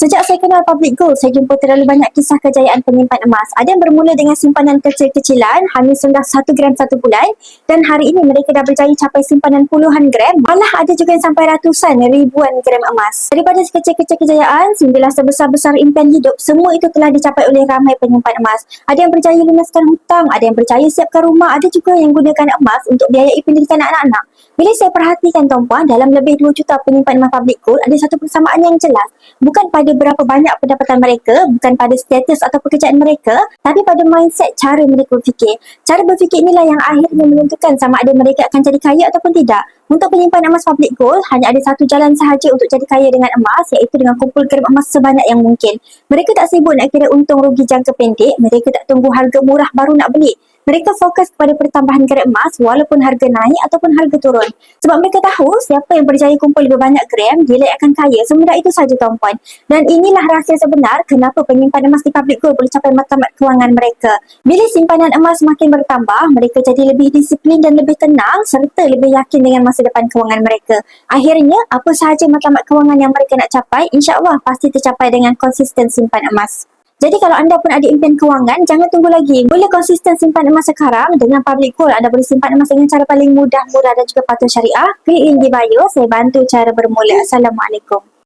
Sejak saya kenal Public Gold, saya jumpa terlalu banyak kisah kejayaan penyimpan emas. Ada yang bermula dengan simpanan kecil-kecilan, hanya sendah 1 gram satu bulan, dan hari ini mereka dah berjaya capai simpanan puluhan gram, malah ada juga yang sampai ratusan ribuan gram emas. Daripada sekecil-kecil kejayaan sehinggalah sebesar-besar impian hidup, semua itu telah dicapai oleh ramai penyimpan emas. Ada yang berjaya lunaskan hutang, ada yang berjaya siapkan rumah, ada juga yang gunakan emas untuk biayai pendidikan anak-anak. Bila saya perhatikan tuan-puan, dalam lebih 2 juta penyimpan emas Public Gold, ada satu persamaan yang jelas. Bukan pada berapa banyak pendapatan mereka, bukan pada status atau pekerjaan mereka, tapi pada mindset cara mereka berfikir. Cara berfikir inilah yang akhirnya menentukan sama ada mereka akan jadi kaya ataupun tidak. Untuk penyimpan emas Public Gold, hanya ada satu jalan sahaja untuk jadi kaya dengan emas, iaitu dengan kumpul gram emas sebanyak yang mungkin. Mereka tak sibuk nak kira untung rugi jangka pendek, mereka tak tunggu harga murah baru nak beli. Mereka fokus kepada pertambahan gram emas walaupun harga naik ataupun harga turun. Sebab mereka tahu siapa yang berjaya kumpul lebih banyak gram, dia akan kaya. Semudah itu saja tuan-puan. Dan inilah rahsia sebenar kenapa penyimpan emas di Public Gold boleh capai matlamat kewangan mereka. Bila simpanan emas makin bertambah, mereka jadi lebih disiplin dan lebih tenang serta lebih yakin dengan masa depan kewangan mereka. Akhirnya, apa sahaja matlamat kewangan yang mereka nak capai, insya-Allah pasti tercapai dengan konsisten simpan emas. Jadi kalau anda pun ada impian kewangan, jangan tunggu lagi. Boleh konsisten simpan emas sekarang. Dengan Public Gold, anda boleh simpan emas dengan cara paling mudah, murah dan juga patuh syariah. Klik link di bio, saya bantu cara bermula. Assalamualaikum.